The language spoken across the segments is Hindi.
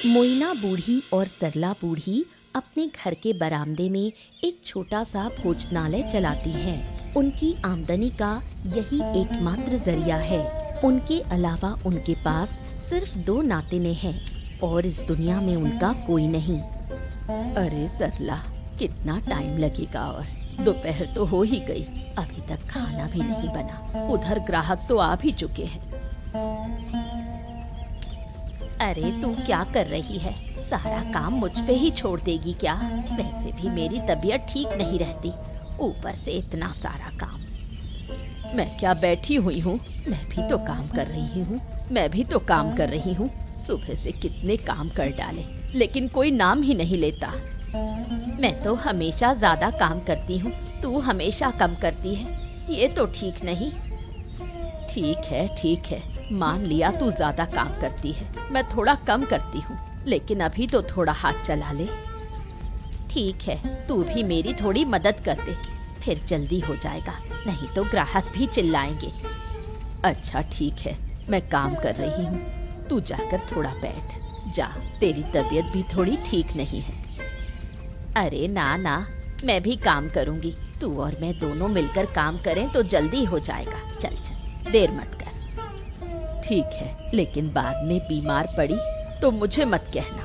मोइना बूढ़ी और सरला बूढ़ी अपने घर के बरामदे में एक छोटा सा भोजनालय चलाती हैं। उनकी आमदनी का यही एकमात्र जरिया है। उनके अलावा उनके पास सिर्फ 2 नातिने हैं और इस दुनिया में उनका कोई नहीं। अरे सरला, कितना टाइम लगेगा? और दोपहर तो हो ही गई, अभी तक खाना भी नहीं बना। उधर ग्राहक तो आ भी चुके हैं। अरे तू क्या कर रही है? सारा काम मुझ पे ही छोड़ देगी क्या? वैसे भी मेरी तबीयत ठीक नहीं रहती, ऊपर से इतना सारा काम। मैं क्या बैठी हुई हूँ? मैं भी तो काम कर रही हूँ। सुबह से कितने काम कर डाले, लेकिन कोई नाम ही नहीं लेता। मैं तो हमेशा ज्यादा काम करती हूँ, तू हमेशा कम करती है। ये तो ठीक नहीं। ठीक है, मान लिया तू ज्यादा काम करती है, मैं थोड़ा कम करती हूँ, लेकिन अभी तो थोड़ा हाथ चला ले। ठीक है, तू भी मेरी थोड़ी मदद कर दे, फिर जल्दी हो जाएगा, नहीं तो ग्राहक भी चिल्लाएंगे। अच्छा ठीक है, मैं काम कर रही हूँ, तू जाकर थोड़ा बैठ जा, तेरी तबीयत भी थोड़ी ठीक नहीं है। अरे ना, मैं भी काम करूँगी, तू और मैं दोनों मिलकर काम करें तो जल्दी हो जाएगा। चल, देर मत कर। ठीक है, लेकिन बाद में बीमार पड़ी तो मुझे मत कहना।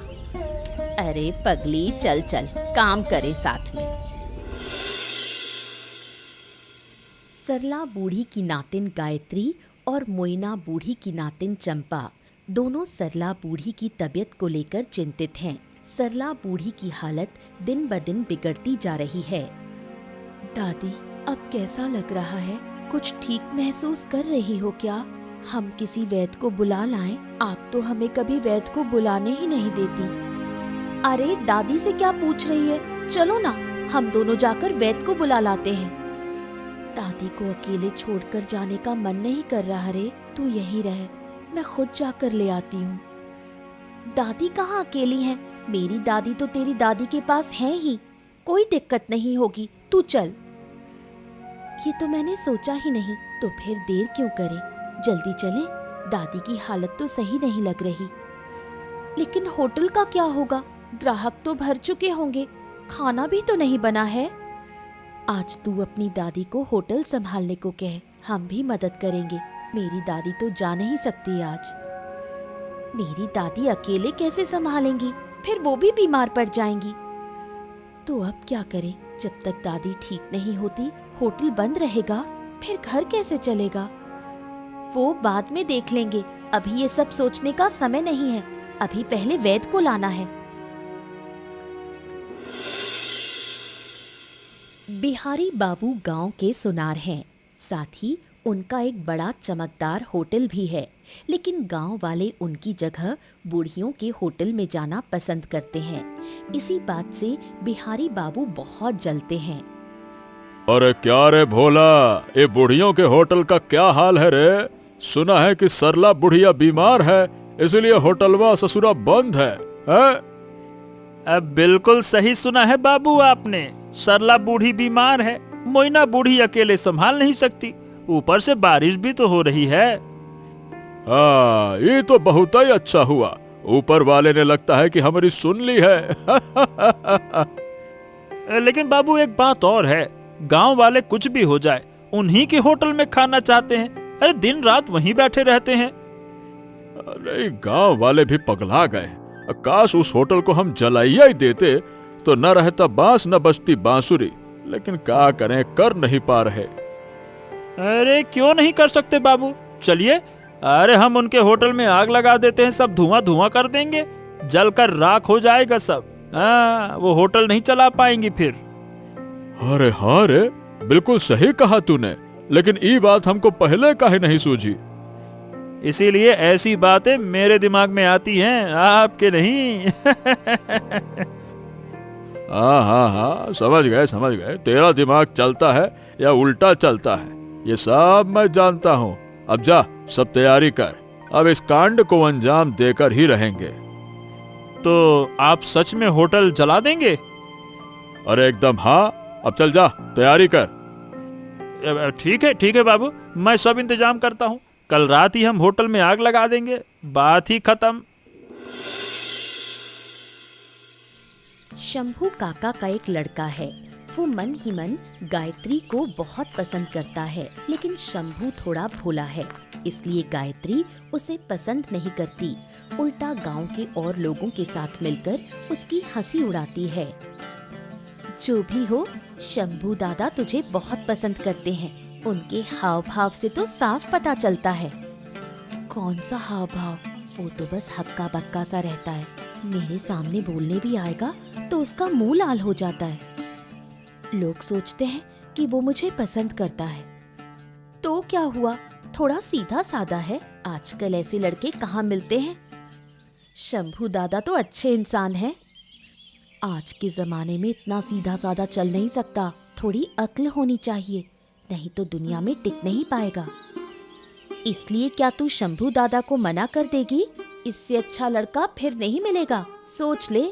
अरे पगली, चल काम करें साथ में। सरला बूढ़ी की नातिन गायत्री और मोइना बूढ़ी की नातिन चंपा दोनों सरला बूढ़ी की तबीयत को लेकर चिंतित हैं। सरला बूढ़ी की हालत दिन ब दिन बिगड़ती जा रही है। दादी, अब कैसा लग रहा है? कुछ ठीक महसूस कर रही हो क्या? हम किसी वैद्य को बुला लाएं? आप तो हमें कभी वैद्य को बुलाने ही नहीं देती। अरे दादी से क्या पूछ रही है? चलो ना, हम दोनों जाकर वैद्य को बुला लाते हैं। दादी को अकेले छोड़कर जाने का मन नहीं कर रहा रे, तू यहीं रह, मैं खुद जाकर ले आती हूँ। दादी कहाँ अकेली है? मेरी दादी तो तेरी दादी के पास है ही, कोई दिक्कत नहीं होगी, तू चल। ये तो मैंने सोचा ही नहीं, तो फिर देर क्यों करें, जल्दी चलें। दादी की हालत तो सही नहीं लग रही। लेकिन होटल का क्या होगा? ग्राहक तो भर चुके होंगे, खाना भी तो नहीं बना है। आज तू अपनी दादी को होटल संभालने को कह, हम भी मदद करेंगे। मेरी दादी तो जा नहीं सकती आज। मेरी दादी अकेले कैसे संभालेंगी? फिर वो भी बीमार पड़ जाएंगी। तो अब क्या करें? जब तक दादी ठीक नहीं होती होटल बंद रहेगा, फिर घर कैसे चलेगा? वो बाद में देख लेंगे, अभी ये सब सोचने का समय नहीं है। अभी पहले वैद्य को लाना है। बिहारी बाबू गांव के सुनार हैं, साथ ही उनका एक बड़ा चमकदार होटल भी है, लेकिन गांव वाले उनकी जगह बूढ़ियों के होटल में जाना पसंद करते हैं। इसी बात से बिहारी बाबू बहुत जलते हैं। अरे क्या रे भोला, ये बुढ़ियों के होटल का क्या हाल है रे? सुना है कि सरला बुढ़िया बीमार है, इसलिए होटलवा ससुरा बंद है? अब बिल्कुल सही सुना है बाबू आपने। सरला बूढ़ी बीमार है, मोइना बूढ़ी अकेले संभाल नहीं सकती, ऊपर से बारिश भी तो हो रही है। हाँ, ये तो बहुत ही अच्छा हुआ, ऊपर वाले ने लगता है कि हमारी सुन ली है। लेकिन बाबू एक बात और है, गांव वाले कुछ भी हो जाए उन्हीं के होटल में खाना चाहते हैं। अरे दिन रात वहीं बैठे रहते हैं। अरे गांव वाले भी पगला गए। काश उस होटल को हम जलाइया ही देते तो न रहता बांस न बजती बांसुरी, लेकिन क्या करें, कर नहीं पा रहे। अरे क्यों नहीं कर सकते बाबू, चलिए, अरे हम उनके होटल में आग लगा देते हैं, सब धुआं धुआं कर देंगे, जलकर राख हो जाएगा सब। वो होटल नहीं चला पाएंगी फिर। अरे हाँ रे, बिल्कुल सही कहा तूने, लेकिन ये बात हमको पहले काहे नहीं सूझी? इसीलिए ऐसी बातें मेरे दिमाग में आती हैं, आपके नहीं। हाँ, समझ गए। तेरा दिमाग चलता है या उल्टा चलता है, ये सब मैं जानता हूँ। अब जा, सब तैयारी कर, अब इस कांड को अंजाम देकर ही रहेंगे। तो आप सच में होटल जला देंगे? अरे एकदम हाँ, अब चल जा, तैयारी कर। ठीक है बाबू, मैं सब इंतजाम करता हूँ। कल रात ही हम होटल में आग लगा देंगे, बात ही खत्म। शंभू काका का एक लड़का है। वो मन ही मन गायत्री को बहुत पसंद करता है, लेकिन शंभू थोड़ा भोला है, इसलिए गायत्री उसे पसंद नहीं करती। उल्टा गांव के और लोगों के साथ मिलकर उसकी हंसी उड़ाती है। जो भी हो, शंभू दादा तुझे बहुत पसंद करते हैं। उनके हाव भाव से तो साफ पता चलता है। कौन सा हाव भाव? वो तो बस हक्का बक्का सा रहता है। मेरे सामने बोलने भी आएगा तो उसका मुंह लाल हो जाता है। लोग सोचते हैं कि वो मुझे पसंद करता है। तो क्या हुआ, थोड़ा सीधा साधा है। आजकल ऐसे लड़के कहाँ मिलते हैं। शंभू दादा तो अच्छे इंसान हैं। आज के जमाने में इतना सीधा साधा चल नहीं सकता। थोड़ी अक्ल होनी चाहिए, नहीं तो दुनिया में टिक नहीं पाएगा। इसलिए क्या तू शंभू दादा को मना कर देगी? इससे अच्छा लड़का फिर नहीं मिलेगा, सोच ले।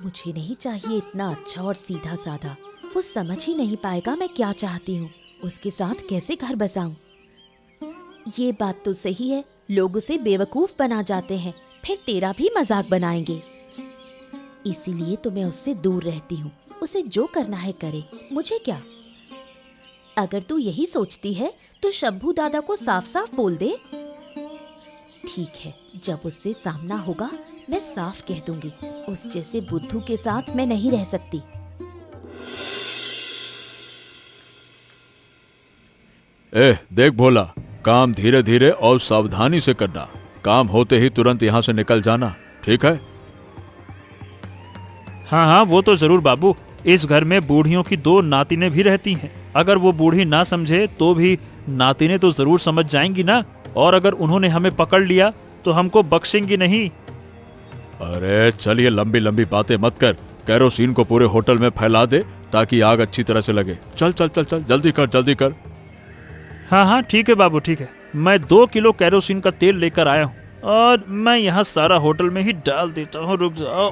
मुझे नहीं चाहिए इतना अच्छा और सीधा साधा। वो समझ ही नहीं पाएगा मैं क्या चाहती हूँ। उसके साथ कैसे घर बसाऊं? ये बात तो सही है, लोग उसे बेवकूफ बना जाते हैं, फिर तेरा भी मजाक बनाएंगे। इसीलिए तो मैं उससे दूर रहती हूँ। उसे जो करना है करे, मुझे क्या। अगर तू यही सोचती है तो शंभू दादा को साफ साफ बोल दे। ठीक है, जब उससे सामना होगा मैं साफ कह दूंगी। उस जैसे बुद्धू के साथ मैं नहीं रह सकती। देख भोला, काम धीरे धीरे और सावधानी से करना। काम होते ही तुरंत यहाँ से निकल जाना, ठीक है? हाँ हाँ, वो तो जरूर बाबू। इस घर में बूढ़ियों की 2 नातिनें भी रहती हैं। अगर वो बूढ़ी ना समझे तो भी नातिनें तो जरूर समझ जाएंगी ना। और अगर उन्होंने हमें पकड़ लिया तो हमको बख्शेंगी नहीं। अरे चलिए, लंबी लंबी बातें मत कर। कैरोसिन को पूरे होटल में फैला दे ताकि आग अच्छी तरह से लगे। चल चल चल चल, जल्दी कर जल्दी कर। हाँ हाँ ठीक है बाबू, ठीक है। मैं 2 किलो कैरोसिन का तेल लेकर आया हूँ और मैं यहाँ सारा होटल में ही डाल देता हूँ। रुक जाओ।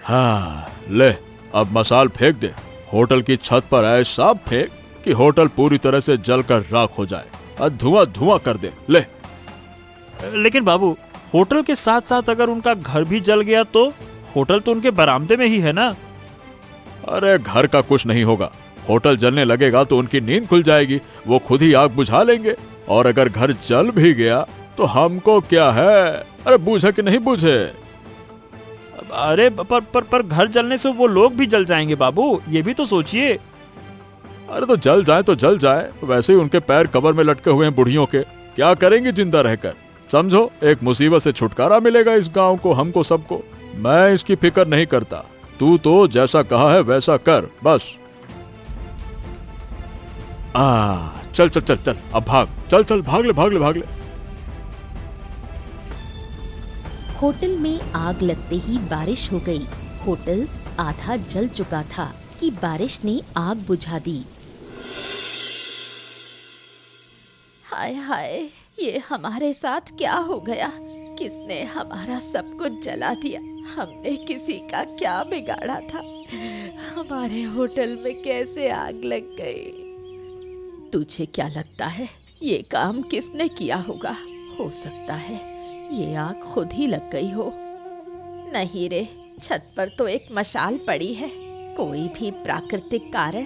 हाँ ले, अब मसाल फेंक दे। होटल की छत पर ऐसा फेंक कि होटल पूरी तरह से जलकर राख हो जाए और धुआं धुआं कर दे। ले। लेकिन बाबू, होटल के साथ साथ अगर उनका घर भी जल गया तो होटल तो उनके बरामदे में ही है ना। अरे घर का कुछ नहीं होगा। होटल जलने लगेगा तो उनकी नींद खुल जाएगी, वो खुद ही आग बुझा लेंगे। और अगर घर जल भी गया तो हमको क्या है। अरे बूझे कि नहीं बूझे? अरे पर घर जलने से वो लोग भी जल जाएंगे बाबू, ये भी तो सोचिए। अरे तो जल जाए तो जल जाए, वैसे ही उनके पैर कब्र में लटके हुए हैं बुढ़ियों के। क्या करेंगे जिंदा रहकर? समझो, एक मुसीबत से छुटकारा मिलेगा इस गांव को, हमको सबको। मैं इसकी फिक्र नहीं करता। तू तो जैसा कहा है वैसा कर बस। चल चल चल चल, अब भाग। चल चल, भाग ले भाग ले भाग ले। होटल में आग लगते ही बारिश हो गई। होटल आधा जल चुका था कि बारिश ने आग बुझा दी। हाय हाय, ये हमारे साथ क्या हो गया? किसने हमारा सब कुछ जला दिया? हमने किसी का क्या बिगाड़ा था? हमारे होटल में कैसे आग लग गई? तुझे क्या लगता है ये काम किसने किया होगा? हो सकता है ये आग खुद ही लग गई हो। नहीं रे, छत पर तो एक मशाल पड़ी है। कोई भी प्राकृतिक कारण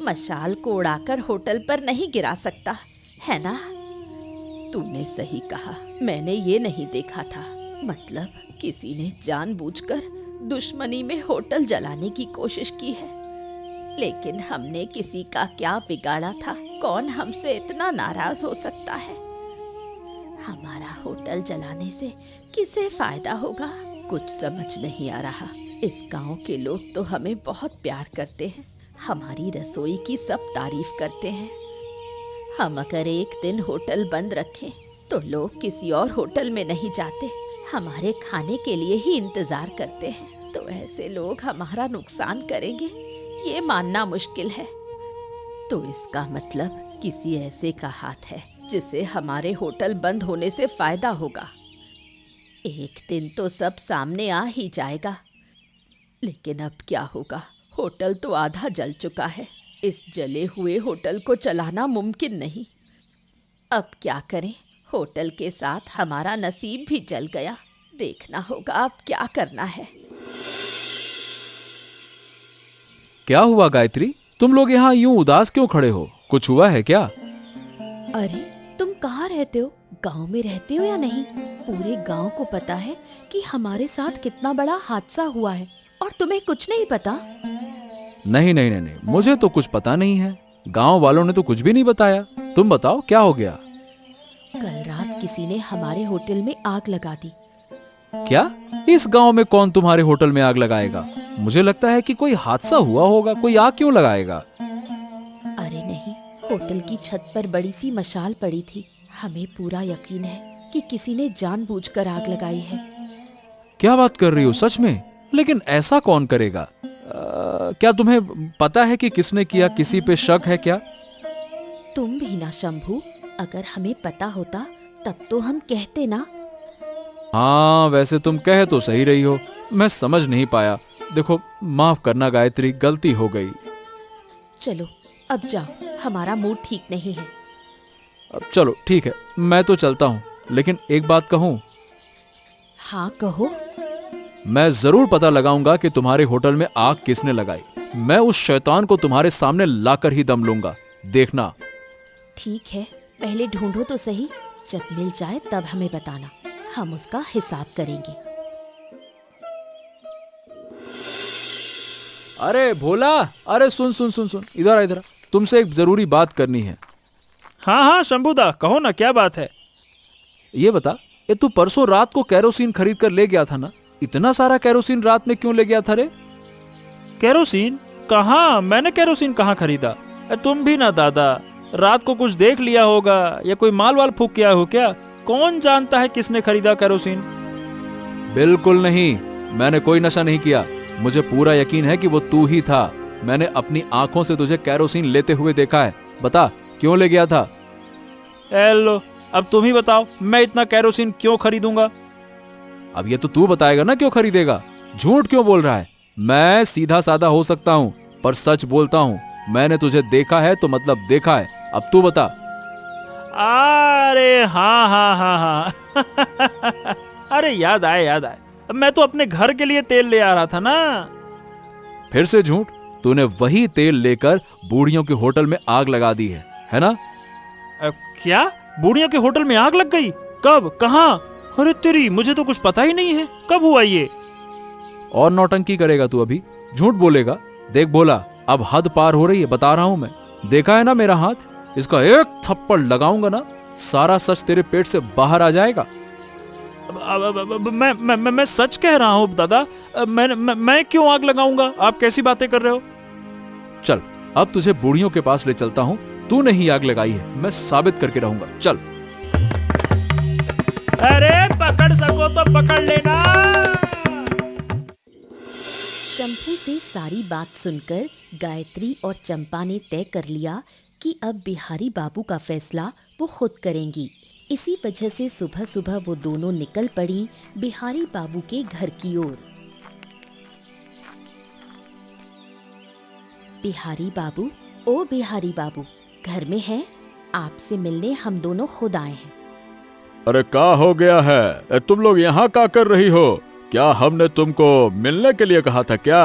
मशाल को उड़ाकर होटल पर नहीं गिरा सकता, है ना? तूने सही कहा, मैंने ये नहीं देखा था। मतलब किसी ने जानबूझकर दुश्मनी में होटल जलाने की कोशिश की है। लेकिन हमने किसी का क्या बिगाड़ा था? कौन हमसे इतना नाराज हो सकता है? हमारा होटल जलाने से किसे फायदा होगा? कुछ समझ नहीं आ रहा। इस गांव के लोग तो हमें बहुत प्यार करते हैं, हमारी रसोई की सब तारीफ करते हैं। हम अगर एक दिन होटल बंद रखें तो लोग किसी और होटल में नहीं जाते, हमारे खाने के लिए ही इंतजार करते हैं। तो ऐसे लोग हमारा नुकसान करेंगे, ये मानना मुश्किल है। तो इसका मतलब किसी ऐसे का हाथ है जिसे हमारे होटल बंद होने से फायदा होगा। एक दिन तो सब सामने आ ही जाएगा। लेकिन अब क्या होगा? होटल तो आधा जल चुका है। इस जले हुए होटल को चलाना मुमकिन नहीं। अब क्या करें? होटल के साथ हमारा नसीब भी जल गया। देखना होगा अब क्या करना है। क्या हुआ गायत्री, तुम लोग यहाँ यूं उदास क्यों खड़े हो? कुछ हुआ है क्या? अरे तुम कहाँ रहते हो? गांव में रहते हो या नहीं? पूरे गांव को पता है कि हमारे साथ कितना बड़ा हादसा हुआ है और तुम्हें कुछ नहीं पता? नहीं नहीं नहीं नहीं, मुझे तो कुछ पता नहीं है। गांव वालों ने तो कुछ भी नहीं बताया। तुम बताओ क्या हो गया? कल रात किसी ने हमारे होटल में आग लगा दी। क्या? इस गांव में कौन तुम्हारे होटल में आग लगाएगा? मुझे लगता है कि कोई हादसा हुआ होगा। कोई आग क्यों लगाएगा? अरे नहीं, होटल की छत पर बड़ी सी मशाल पड़ी थी। हमें पूरा यकीन है कि किसी ने जानबूझकर आग लगाई है। क्या बात कर रही हो, सच में? लेकिन ऐसा कौन करेगा? क्या तुम्हें पता है कि किसने किया? किसी पे शक है क्या? तुम भी ना शंभू, अगर हमें पता होता तब तो हम कहते ना। हाँ, वैसे तुम कह तो सही रही हो, मैं समझ नहीं पाया। देखो, माफ करना गायत्री, गलती हो गई। चलो अब जाओ, हमारा मूड ठीक नहीं है। अब चलो ठीक है, मैं तो चलता हूँ, लेकिन एक बात कहूँ। हाँ कहो। मैं जरूर पता लगाऊंगा कि तुम्हारे होटल में आग किसने लगाई। मैं उस शैतान को तुम्हारे सामने लाकर ही दम लूंगा, देखना। ठीक है, पहले ढूंढो तो सही। जब मिल जाए तब हमें बताना, हम उसका हिसाब करेंगे। अरे भोला, अरे सुन सुन सुन सुन, इधर आ इधर आ। तुमसे एक जरूरी बात करनी है। हाँ हाँ शंभूदा, कहो ना, क्या बात है? ये बता, ये तू परसों रात को कैरोसिन खरीद कर ले गया था ना? इतना सारा कैरोसिन रात में क्यों ले गया था रे? केरोसिन? कहाँ, मैंने केरोसिन कहाँ खरीदा? तुम भी ना दादा, रात को कुछ देख लिया होगा या कोई माल वाल फूक किया हो क्या? कौन जानता है किसने खरीदा केरोसिन? बिल्कुल नहीं, मैंने कोई नशा नहीं किया। मुझे पूरा यकीन है कि वो तू ही था। मैंने अपनी आंखों से तुझे कैरोसिन लेते हुए देखा है। बता, क्यों ले गया था? लो, अब तुम ही बताओ, मैं इतना केरोसिन क्यों खरीदूंगा? अब ये तो तू बताएगा ना, क्यों खरीदेगा? झूठ क्यों बोल रहा है? मैं सीधा साधा हो सकता हूँ, पर सच बोलता हूँ। मैंने तुझे देखा है तो मतलब देखा है। अब तू बता। अरे हाँ हाँ हाँ हाँ अरे याद आए याद आए, मैं तो अपने घर के लिए तेल ले आ रहा था ना। फिर से झूठ। तूने वही तेल लेकर बूढ़ियों के होटल में आग लगा दी है ना? क्या? बूढ़ियों के होटल में आग लग गई? कब, कहाँ? अरे तेरी, मुझे तो कुछ पता ही नहीं है। कब हुआ ये? और नौटंकी करेगा तू अभी? झूठ बोलेगा? देख भोला, अब हद पार हो रही है, बता रहा हूं मैं। देखा है ना मेरा हाथ? इसका एक थप्पड़ लगाऊंगा ना, सारा सच तेरे पेट से बाहर आ जाएगा। मैं सच कह रहा हूँ दादा। मैं क्यों आग लगाऊंगा? आप कैसी बातें कर रहे हो? चल, अब तुझे बूढ़ियों के पास ले चलता हूँ। तूने ही आग लगाई है, मैं साबित करके रहूंगा। चल। अरे पकड़ सको तो पकड़ लेना। शंभू से सारी बात सुनकर गायत्री और चंपा ने तय कर लिया कि अब बिहारी बाबू का फैसला वो खुद करेंगी। इसी वजह से सुबह सुबह वो दोनों निकल पड़ी बिहारी बाबू के घर की ओर। बिहारी बाबू, ओ बिहारी बाबू, घर में हैं? आपसे मिलने हम दोनों खुद आए हैं। अरे क्या हो गया है? तुम लोग यहाँ क्या कर रही हो? क्या हमने तुमको मिलने के लिए कहा था क्या?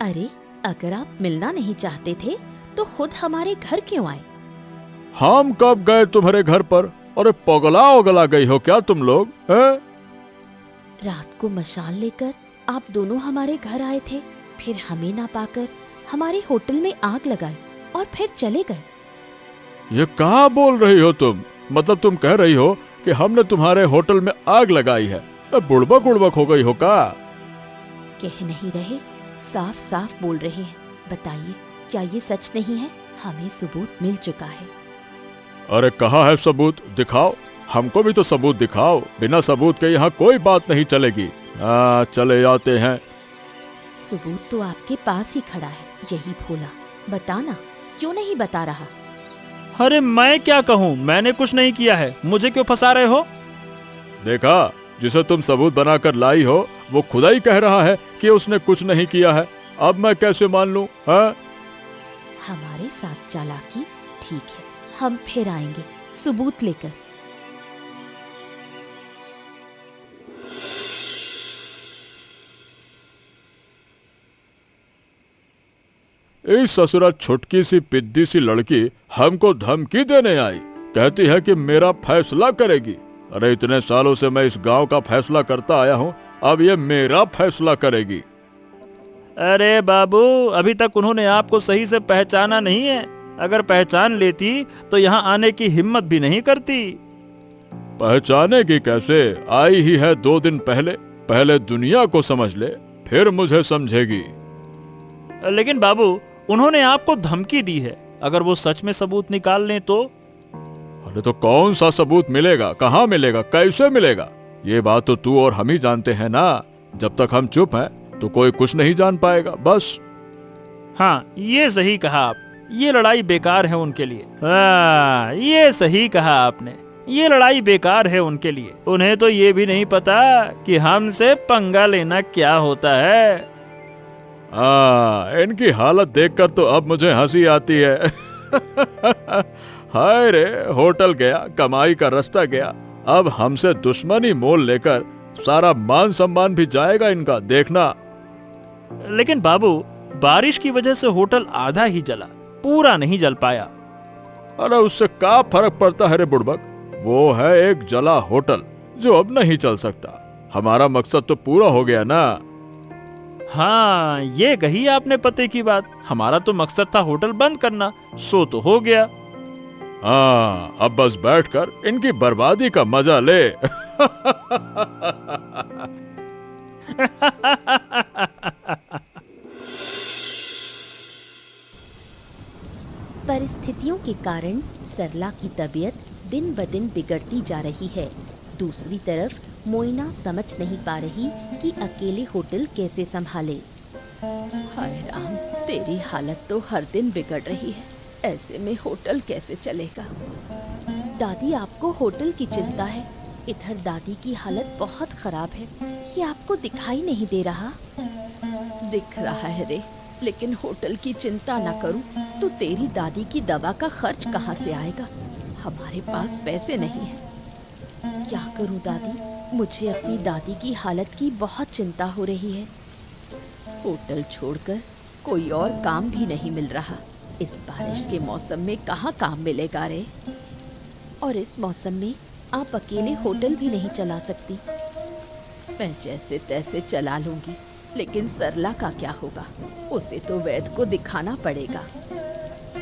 अरे अगर आप मिलना नहीं चाहते थे तो खुद हमारे घर क्यों आए? हम कब गए तुम्हारे घर पर? अरे पगला उगला गई हो क्या तुम लोग? रात को मशाल लेकर आप दोनों हमारे घर आए थे, फिर हमें ना पाकर हमारे होटल में आग लगाई और फिर चले गए। ये क्या बोल रही हो तुम? मतलब तुम कह रही हो कि हमने तुम्हारे होटल में आग लगाई है? बुड़बक उड़बक हो गई हो क्या? कह नहीं रहे, साफ साफ बोल रहे हैं। बताइए, क्या ये सच नहीं है? हमें सबूत मिल चुका है। अरे कहाँ है सबूत? दिखाओ, हमको भी तो सबूत दिखाओ। बिना सबूत के यहाँ कोई बात नहीं चलेगी। चले जाते हैं। सबूत तो आपके पास ही खड़ा है, यही भोला। बताना, क्यों नहीं बता रहा? अरे मैं क्या कहूँ, मैंने कुछ नहीं किया है, मुझे क्यों फंसा रहे हो? देखा, जिसे तुम सबूत बनाकर लाई हो वो खुदा ही कह रहा है कि उसने कुछ नहीं किया है। अब मैं कैसे मान लूं? हमारे साथ चालाकी? ठीक है, हम फिर आएंगे सबूत लेकर। इस ससुरा छुटकी सी पिद्दी सी लड़की हमको धमकी देने आई, कहती है कि मेरा फैसला करेगी। अरे इतने सालों से मैं इस गांव का फैसला करता आया हूँ, अब ये मेरा फैसला करेगी। अरे बाबू, अभी तक उन्होंने आपको सही से पहचाना नहीं है। अगर पहचान लेती तो यहाँ आने की हिम्मत भी नहीं करती। पहचानेगी कैसे? आई ही है 2 दिन पहले। पहले दुनिया को समझ ले, फिर मुझे समझेगी। लेकिन बाबू, उन्होंने आपको धमकी दी है, अगर वो सच में सबूत निकाल लें तो? अरे तो कौन सा सबूत मिलेगा, कहाँ मिलेगा, कैसे मिलेगा? ये बात तो तू और हम ही जानते हैं ना। जब तक हम चुप हैं तो कोई कुछ नहीं जान पाएगा, बस। हाँ, ये सही कहा आप। ये लड़ाई बेकार है उनके लिए। हाँ, ये सही कहा आपने। ये लड़ाई बेकार है उनके लिए। उन्हें तो ये भी नहीं पता कि हमसे पंगा लेना क्या होता है। इनकी हालत देखकर तो अब मुझे हंसी आती है। हाय रे, होटल गया, कमाई का रास्ता गया, अब हमसे दुश्मनी मोल लेकर सारा मान सम्मान भी जाएगा इनका, देखना। लेकिन बाबू, बारिश की वजह से होटल आधा ही जला, पूरा नहीं जल पाया। अरे उससे क्या फर्क पड़ता है रे बुड़बक? वो है एक जला होटल जो अब नहीं चल सकता। हमारा मकसद तो पूरा हो गया ना। हाँ, ये कही आपने पते की बात। हमारा तो मकसद था होटल बंद करना, सो तो हो गया। हाँ, अब बस बैठकर इनकी बर्बादी का मजा ले। परिस्थितियों के कारण सरला की तबीयत दिन ब दिन बिगड़ती जा रही है। दूसरी तरफ मोइना समझ नहीं पा रही कि अकेले होटल कैसे संभाले। हाय राम, तेरी हालत तो हर दिन बिगड़ रही है, ऐसे में होटल कैसे चलेगा? दादी, आपको होटल की चिंता है, इधर दादी की हालत बहुत खराब है। ये आपको दिखाई नहीं दे रहा? दिख रहा है रे, लेकिन होटल की चिंता ना करूं तो तेरी दादी की दवा का खर्च कहाँ से आएगा? हमारे पास पैसे नहीं है। क्या करूं दादी, मुझे अपनी दादी की हालत की बहुत चिंता हो रही है। होटल छोड़कर कोई और काम भी नहीं मिल रहा। इस बारिश के मौसम में कहाँ काम मिलेगा रे? और इस मौसम में आप अकेले होटल भी नहीं चला सकती। मैं जैसे तैसे चला लूंगी, लेकिन सरला का क्या होगा? उसे तो वैद्य को दिखाना पड़ेगा।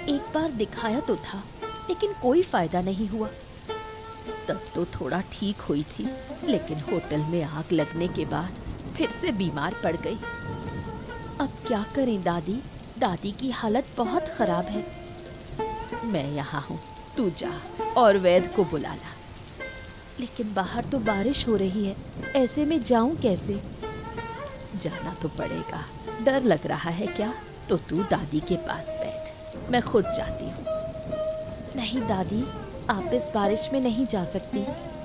एक बार दिखाया तो था, लेकिन कोई फायदा नहीं हुआ। तब तो थोड़ा ठीक हुई थी, लेकिन होटल में आग लगने के बाद फिर से बीमार पड़ गई। अब क्या करें दादी? दादी की हालत बहुत खराब है। मैं यहाँ हूँ, तू जा और वैद्य को बुला ला। लेकिन बाहर तो बारिश हो रही है, ऐसे में जाऊं कैसे? जाना तो पड़ेगा। डर लग रहा है क्या? तो तू दादी के पास बैठ, मैं खुद जाती हूँ। नहीं दादी, आप इस बारिश में नहीं जा सकती।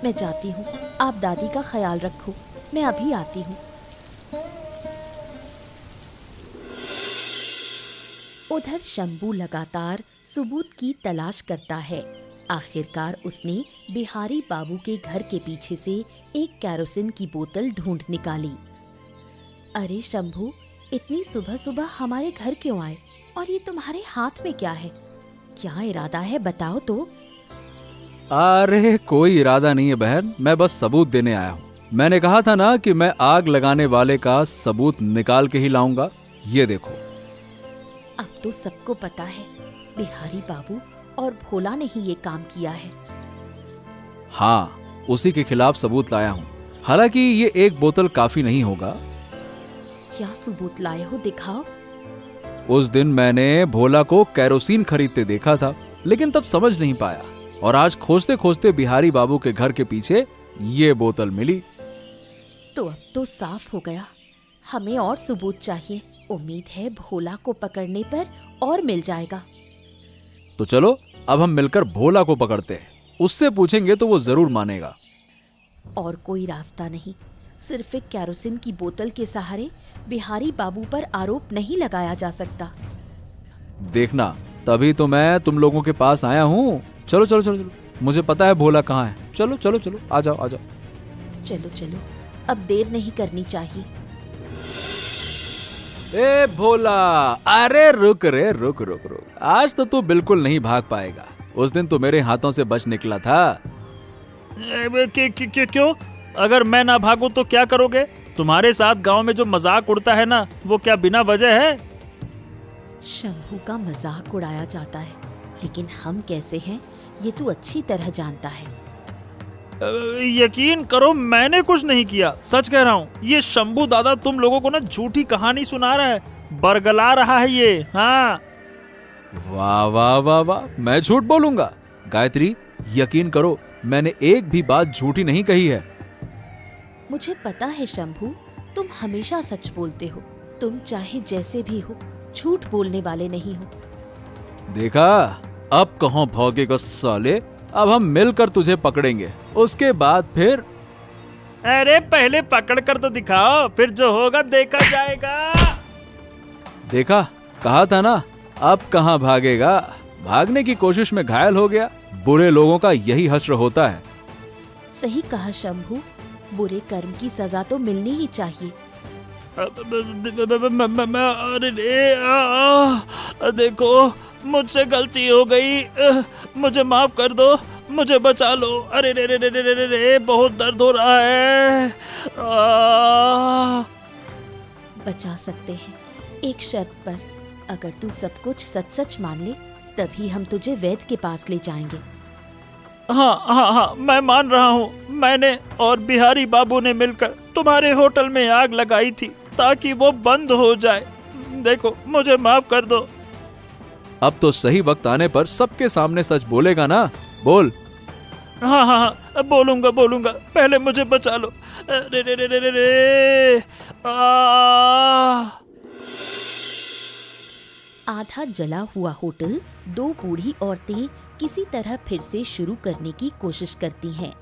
मैं जाती हूँ, आप दादी का ख्याल रखो, मैं अभी आती हूँ। उधर शंभू लगातार सबूत की तलाश करता है। आखिरकार उसने बिहारी बाबू के घर के पीछे से एक कैरोसिन की बोतल ढूंढ निकाली। अरे शंभू, इतनी सुबह सुबह हमारे घर क्यों आए? और ये तुम्हारे हाथ में क्या है? क्या इरादा है, बताओ तो। अरे कोई इरादा नहीं है बहन, मैं बस सबूत देने आया हूँ। मैंने कहा था ना कि मैं आग लगाने वाले का सबूत निकाल के ही लाऊंगा। ये देखो। अब तो सबको पता है, बिहारी बाबू और भोला ने ही ये काम किया है। हाँ, उसी के खिलाफ सबूत लाया हूँ। हालांकि ये एक बोतल काफी नहीं होगा। क्या सबूत लाए हो, दिखाओ। उस दिन मैंने भोला को कैरोसिन खरीदते देखा था, लेकिन तब समझ नहीं पाया, और आज खोजते खोजते बिहारी बाबू के घर के पीछे ये बोतल मिली। तो अब तो साफ हो गया। हमें और सबूत चाहिए। उम्मीद है भोला को पकड़ने पर और मिल जाएगा। तो चलो अब हम मिलकर भोला को पकड़ते हैं। उससे पूछेंगे तो वो जरूर मानेगा। और कोई रास्ता नहीं, सिर्फ एक कैरोसिन की बोतल के सहारे बिहारी बाबू पर आरोप नहीं लगाया जा सकता। देखना, तभी तो मैं तुम लोगों के पास आया हूँ। चलो चलो चलो चलो, मुझे पता है भोला कहाँ है। चलो चलो चलो, आ जाओ आ जाओ। चलो चलो, अब देर नहीं करनी चाहिए। ए भोला, अरे रुक रे, रुक रुक रुक। आज तो तू बिल्कुल नहीं भाग पाएगा। उस दिन तो मेरे हाथों से बच निकला था। क्यों? अगर मैं ना भागूं तो क्या करोगे? तुम्हारे साथ गांव में जो मजाक उड़ता है ना, वो क्या बिना वजह है? शंभू का मजाक उड़ाया जाता है, लेकिन हम कैसे हैं ये तू अच्छी तरह जानता है। यकीन करो, मैंने कुछ नहीं किया, सच कह रहा हूँ। ये शंभू दादा तुम लोगों को ना झूठी कहानी सुना रहा है, बरगला रहा है ये। हाँ, वाह वाह वाह वाह, मैं झूठ बोलूंगा? गायत्री, यकीन करो, मैंने एक भी बात झूठी नहीं कही है। मुझे पता है शंभू, तुम हमेशा सच बोलते हो। तुम चाहे जैसे भी हो, झूठ बोलने वाले नहीं हो। देखा, अब कहाँ भागेगा साले। अब हम मिलकर तुझे पकड़ेंगे, उसके बाद फिर। अरे पहले पकड़ कर तो दिखाओ, फिर जो होगा देखा जाएगा। देखा, कहा था ना, अब कहाँ भागेगा। भागने की कोशिश में घायल हो गया। बुरे लोगों का यही हश्र होता है। सही कहा शंभू, बुरे कर्म की सजा तो मिलनी ही चाहिए। अरे देखो, मुझसे गलती हो गई, मुझे माफ कर दो, मुझे बचा लो। अरे रे रे रे रे रे रे, बहुत दर्द हो रहा है। बचा सकते हैं, एक शर्त पर। अगर तू सब कुछ सच सच मान ले, तभी हम तुझे वैद्य के पास ले जाएंगे। हाँ हाँ हाँ, मैं मान रहा हूँ। मैंने और बिहारी बाबू ने मिलकर तुम्हारे होटल में आग लगाई थी ताकि वो बंद हो जाए। देखो, मुझे माफ कर दो। अब तो सही वक्त आने पर सबके सामने सच बोलेगा ना? बोल। हाँ हाँ हाँ, बोलूंगा बोलूंगा, पहले मुझे बचा लो। रे रे रे रे रे रे। आधा जला हुआ होटल दो बूढ़ी औरतें किसी तरह फिर से शुरू करने की कोशिश करती हैं।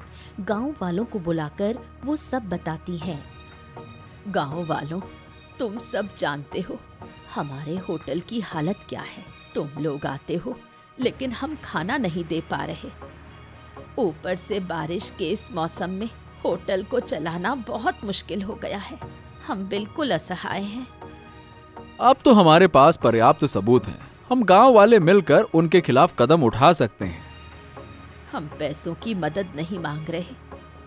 गांव वालों को बुलाकर वो सब बताती हैं। गांव वालों, तुम सब जानते हो हमारे होटल की हालत क्या है। तुम लोग आते हो, लेकिन हम खाना नहीं दे पा रहे। ऊपर से बारिश के इस मौसम में होटल को चलाना बहुत मुश्किल हो गया है। हम बिल्कुल असहाय हैं। अब तो हमारे पास पर्याप्त सबूत हैं। हम गांव वाले मिलकर उनके खिलाफ कदम उठा सकते हैं। हम पैसों की मदद नहीं मांग रहे।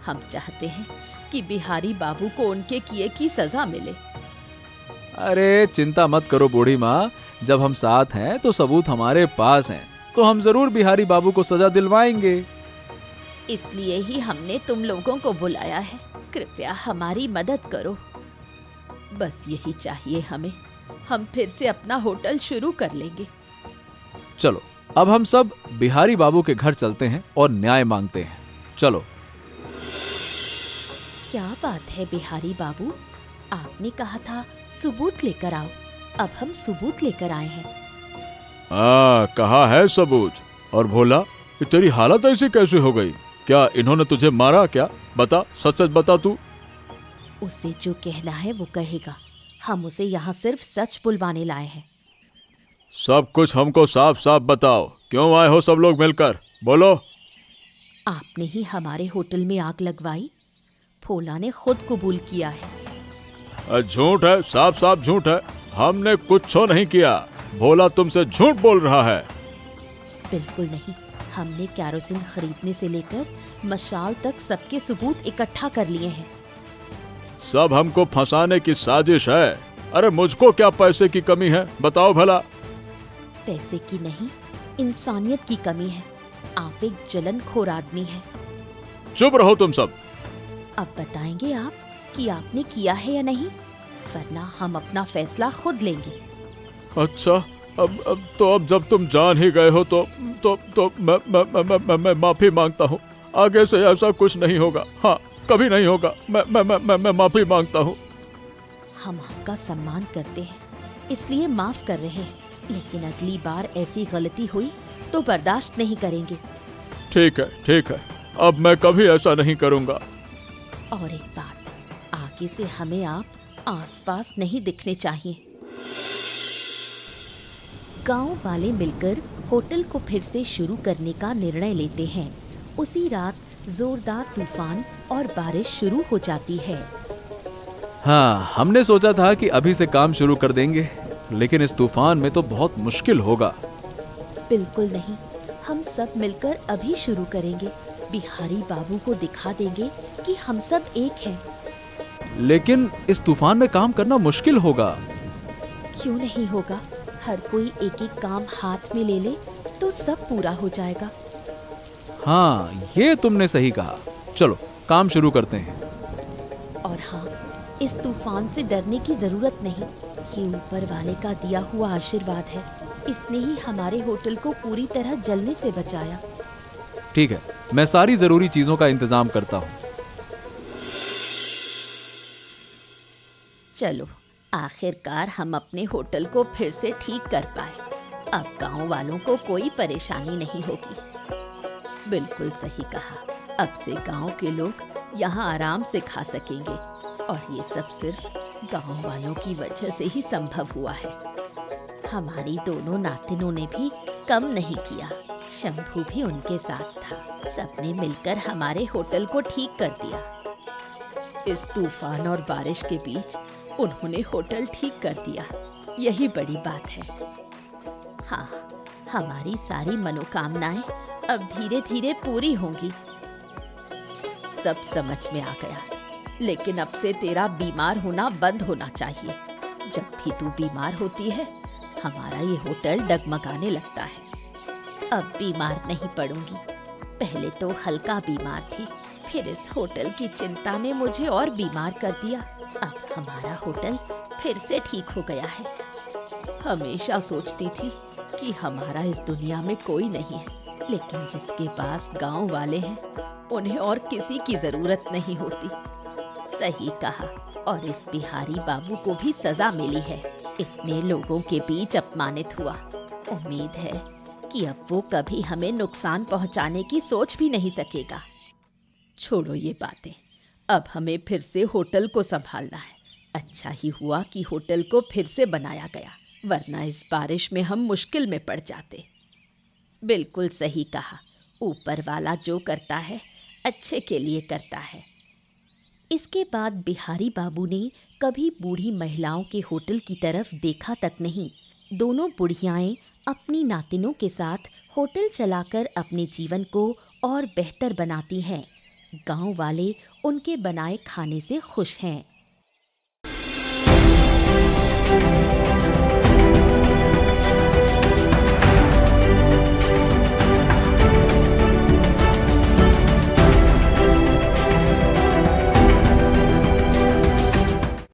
हम चाहते हैं कि बिहारी बाबू को उनके किए की सजा मिले। अरे चिंता मत करो बूढ़ी माँ, जब हम साथ हैं तो सबूत हमारे पास हैं, तो हम जरूर बिहारी बाबू को सजा दिलवाएंगे। इसलिए ही हमने तुम लोगों को बुलाया है। कृपया हमारी मदद करो। बस यही चाहिए हमें। हम फिर से अपना होटल शुरू कर लेंगे। चलो, अब हम सब बिहारी बाबू के घर चलते हैं और न्याय मांगते हैं। चलो। क्या बात है बिहारी बाबू, आपने कहा था सबूत लेकर आओ। अब हम सबूत लेकर आए हैं। कहाँ है सबूत? और भोला, ये तेरी हालत ऐसी कैसे हो गई? क्या इन्होंने तुझे मारा क्या? बता, सच सच बता तू। उसे जो कहना है वो कहेगा। हम उसे यहाँ सिर्फ सच बुलवाने लाए हैं। सब कुछ हमको साफ साफ बताओ। क्यों आए हो सब लोग मिलकर? बोलो। आपने ही हमारे होटल में आग लगवाई। भोला ने खुद कबूल किया है। झूठ है, साफ साफ झूठ है। हमने कुछ नहीं किया। भोला तुमसे झूठ बोल रहा है। बिल्कुल नहीं। हमने कैरोसिन खरीदने से लेकर मशाल तक सबके सबूत इकट्ठा कर लिए हैं। सब हमको फंसाने की साजिश है। अरे मुझको क्या पैसे की कमी है? बताओ भला। पैसे की नहीं, इंसानियत की कमी है। आप एक जलनखोर आदमी हैं। चुप रहो तुम सब। अब बताएंगे आप कि आपने किया है या नहीं, वरना हम अपना फैसला खुद लेंगे। अच्छा, अब जब तुम जान ही गए हो तो मैं माफी मांगता हूँ। आगे से ऐसा कुछ नहीं होगा। हाँ, कभी नहीं होगा। मैं माफी मांगता हूँ। हम आपका सम्मान करते हैं, इसलिए माफ कर रहे हैं, लेकिन अगली बार ऐसी गलती हुई तो बर्दाश्त नहीं करेंगे। ठीक है, ठीक है। अब मैं कभी ऐसा नहीं करूँगा। और एक बात, आगे से हमें आप आसपास नहीं दिखने चाहिए। गांव वाले मिलकर होटल को फिर से शुरू करने का निर्णय लेते हैं। उसी रात जोरदार तूफान और बारिश शुरू हो जाती है। हाँ, हमने सोचा था कि अभी से काम शुरू कर देंगे, लेकिन इस तूफान में तो बहुत मुश्किल होगा। बिल्कुल नहीं, हम सब मिलकर अभी शुरू करेंगे। बिहारी बाबू को दिखा देंगे कि हम सब एक हैं। लेकिन इस तूफान में काम करना मुश्किल होगा। क्यों नहीं होगा? हर कोई एक एक काम हाथ में ले ले तो सब पूरा हो जाएगा। हाँ, ये तुमने सही कहा। चलो काम शुरू करते हैं। और हाँ, इस तूफान से डरने की जरूरत नहीं। ये ऊपर वाले का दिया हुआ आशीर्वाद है। इसने ही हमारे होटल को पूरी तरह जलने से बचाया। ठीक है, मैं सारी जरूरी चीजों का इंतजाम करता हूँ। चलो, आखिरकार हम अपने होटल को फिर से ठीक कर पाए। अब गांव वालों को कोई परेशानी नहीं होगी। बिल्कुल सही कहा। अब से गांव के लोग यहाँ आराम से खा सकेंगे और ये सब सिर्फ गांव वालों की वजह से ही संभव हुआ है। हमारी दोनों नातिनों ने भी कम नहीं किया। शंभू भी उनके साथ था। सबने मिलकर हमारे होटल को ठीक कर दिया। इस तूफान और बारिश के बीच उन्होंने होटल ठीक कर दिया। यही बड़ी बात है। हाँ, हमारी सारी मनोकामनाएं अब धीरे धीरे पूरी होंगी। सब समझ में आ गया, लेकिन अब से तेरा बीमार होना बंद होना चाहिए। जब भी तू बीमार होती है, हमारा ये होटल डगमगाने लगता है। अब बीमार नहीं पड़ूंगी। पहले तो हल्का बीमार थी, फिर इस होटल की चिंता ने मुझे और बीमार कर दिया। अब हमारा होटल फिर से ठीक हो गया है। हमेशा सोचती थी कि हमारा इस दुनिया में कोई नहीं है, लेकिन जिसके पास गांव वाले हैं, उन्हें और किसी की जरूरत नहीं होती। सही कहा। और इस बिहारी बाबू को भी सजा मिली है। इतने लोगों के बीच अपमानित हुआ। उम्मीद है कि अब वो कभी हमें नुकसान पहुंचाने की सोच भी नहीं सकेगा। छोड़ो ये बातें, अब हमें फिर से होटल को संभालना है। अच्छा ही हुआ कि होटल को फिर से बनाया गया, वरना इस बारिश में हम मुश्किल में पड़ जाते। बिल्कुल सही कहा। ऊपर वाला जो करता है अच्छे के लिए करता है। इसके बाद बिहारी बाबू ने कभी बूढ़ी महिलाओं के होटल की तरफ देखा तक नहीं। दोनों बुढ़ियाएं अपनी नातिनों के साथ होटल चलाकर अपने जीवन को और बेहतर बनाती हैं। गांव वाले उनके बनाए खाने से खुश हैं।